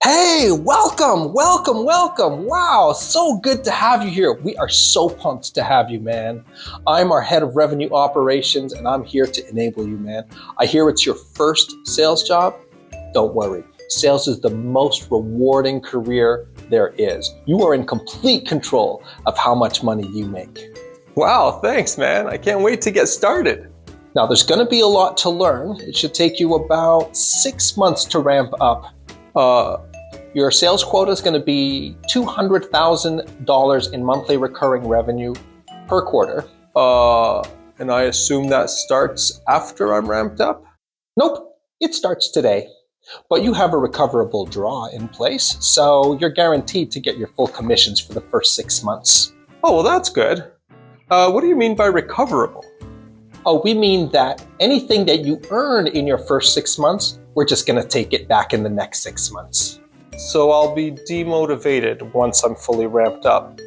Hey, welcome, welcome, welcome. Wow, so good to have you here. We are so pumped to have you, man. I'm our head of revenue operations and I'm here to enable you, man. I hear it's your first sales job. Don't worry. Sales is the most rewarding career there is. You are in complete control of how much money you make. Wow, thanks, man. I can't wait to get started. Now, there's going to be a lot to learn. It should take you about 6 months to ramp up. Your sales quota is going to be $200,000 in monthly recurring revenue per quarter. And I assume that starts after I'm ramped up? Nope, it starts today. But you have a recoverable draw in place, so you're guaranteed to get your full commissions for the first 6 months. Oh, well, that's good. What do you mean by recoverable? Oh, we mean that anything that you earn in your first 6 months, we're just going to take it back in the next 6 months. So I'll be demotivated once I'm fully ramped up.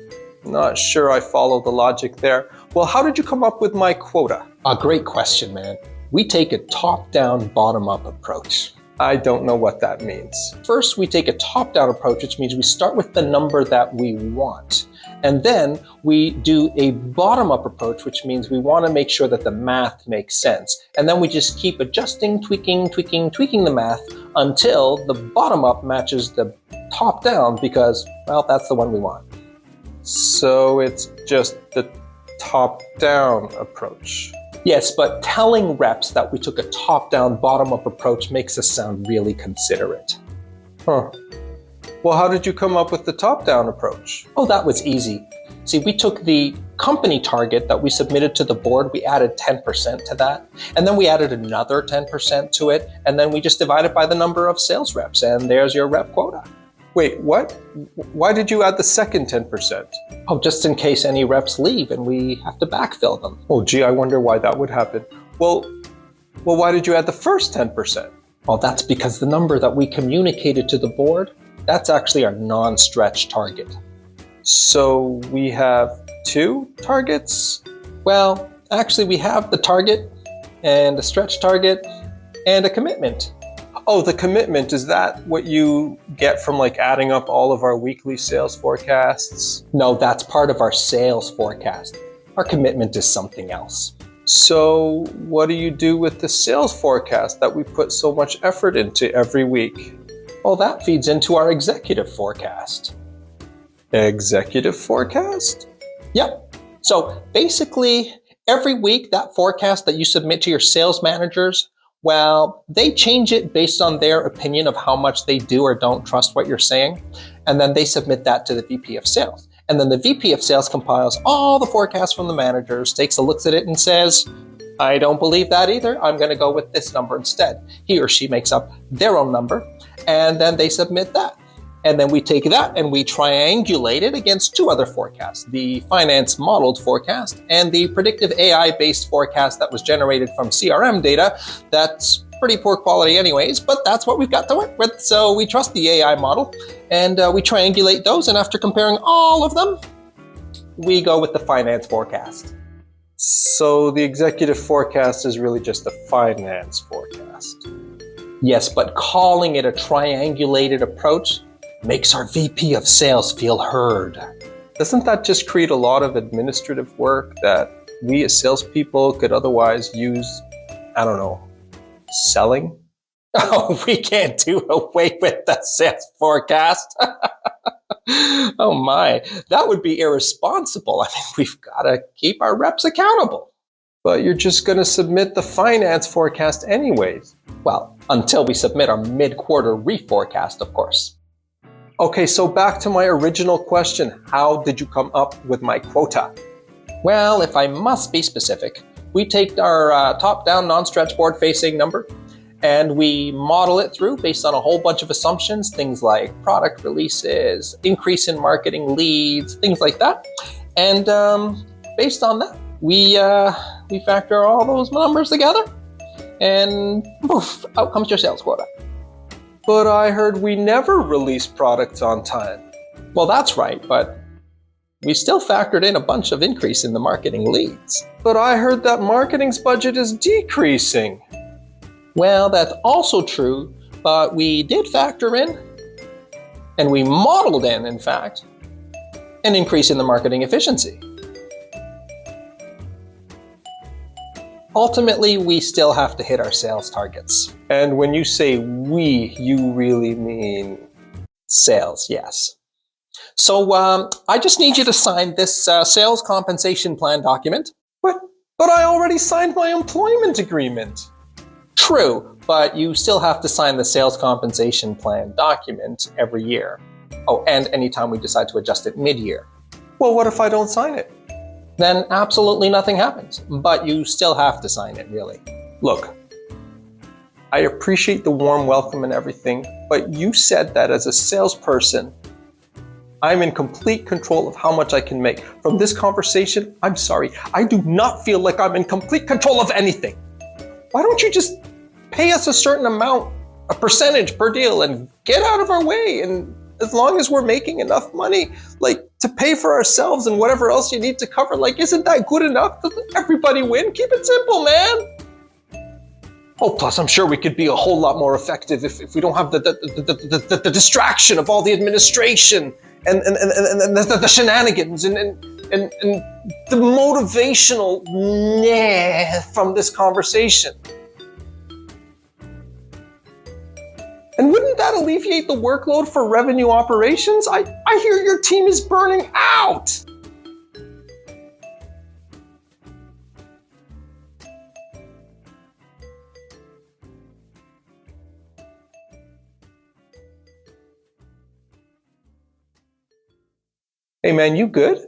Not sure I follow the logic there. Well, how did you come up with my quota? A great question, man. We take a top-down, bottom-up approach. I don't know what that means. First, we take a top-down approach, which means we start with the number that we want. And then we do a bottom-up approach, which means we want to make sure that the math makes sense. And then we just keep adjusting, tweaking the math until the bottom-up matches the top-down because, well, that's the one we want. So it's just the top-down approach. Yes, but telling reps that we took a top-down, bottom-up approach makes us sound really considerate. Huh. Well, how did you come up with the top-down approach? Oh, that was easy. See, we took the company target that we submitted to the board, we added 10% to that, and then we added another 10% to it, and then we just divided by the number of sales reps, and there's your rep quota. Wait, what? Why did you add the second 10%? Oh, just in case any reps leave and we have to backfill them. Oh, gee, I wonder why that would happen. Well, why did you add the first 10%? Well, that's because the number that we communicated to the board, that's actually our non-stretch target. So we have two targets? Well, actually we have the target and a stretch target and a commitment. Oh, the commitment, is that what you get from like adding up all of our weekly sales forecasts? No, that's part of our sales forecast. Our commitment is something else. So what do you do with the sales forecast that we put so much effort into every week? Well, that feeds into our executive forecast. Executive forecast? Yep. So basically, every week that forecast that you submit to your sales managers, well, they change it based on their opinion of how much they do or don't trust what you're saying. And then they submit that to the VP of sales. And then the VP of sales compiles all the forecasts from the managers, takes a look at it and says, I don't believe that either. I'm going to go with this number instead. He or she makes up their own number, and then they submit that. And then we take that and we triangulate it against two other forecasts, the finance modeled forecast and the predictive AI-based forecast that was generated from CRM data. That's pretty poor quality anyways, but that's what we've got to work with. So we trust the AI model and we triangulate those. And after comparing all of them, we go with the finance forecast. So the executive forecast is really just a finance forecast. Yes, but calling it a triangulated approach makes our VP of sales feel heard. Doesn't that just create a lot of administrative work that we as salespeople could otherwise use, I don't know, selling? Oh, we can't do away with the sales forecast. Oh my, that would be irresponsible. I mean, we've got to keep our reps accountable. But you're just going to submit the finance forecast anyways. Well, until we submit our mid-quarter reforecast, of course. Okay, so back to my original question. How did you come up with my quota? Well, if I must be specific, we take our top-down non-stretch board-facing number and we model it through based on a whole bunch of assumptions, things like product releases, increase in marketing leads, things like that. And based on that, we factor all those numbers together and poof, out comes your sales quota. But I heard we never release products on time. Well, that's right, but we still factored in a bunch of increase in the marketing leads. But I heard that marketing's budget is decreasing. Well, that's also true, but we did factor in And we modeled in fact, an increase in the marketing efficiency. Ultimately, we still have to hit our sales targets. And when you say we, you really mean sales, yes. So I just need you to sign this sales compensation plan document. But I already signed my employment agreement. True, but you still have to sign the sales compensation plan document every year. Oh, and anytime we decide to adjust it mid-year. Well, what if I don't sign it? Then absolutely nothing happens, but you still have to sign it, really. Look, I appreciate the warm welcome and everything, but you said that as a salesperson, I'm in complete control of how much I can make. From this conversation, I'm sorry, I do not feel like I'm in complete control of anything. Why don't you just pay us a certain amount, a percentage per deal, and get out of our way? And as long as we're making enough money, like, to pay for ourselves and whatever else you need to cover, like, isn't that good enough? Doesn't everybody win? Keep it simple, man. Oh, plus I'm sure we could be a whole lot more effective if we don't have the distraction of all the administration and the shenanigans and the motivational from this conversation. And wouldn't that alleviate the workload for revenue operations? I hear your team is burning out. Hey man, you good?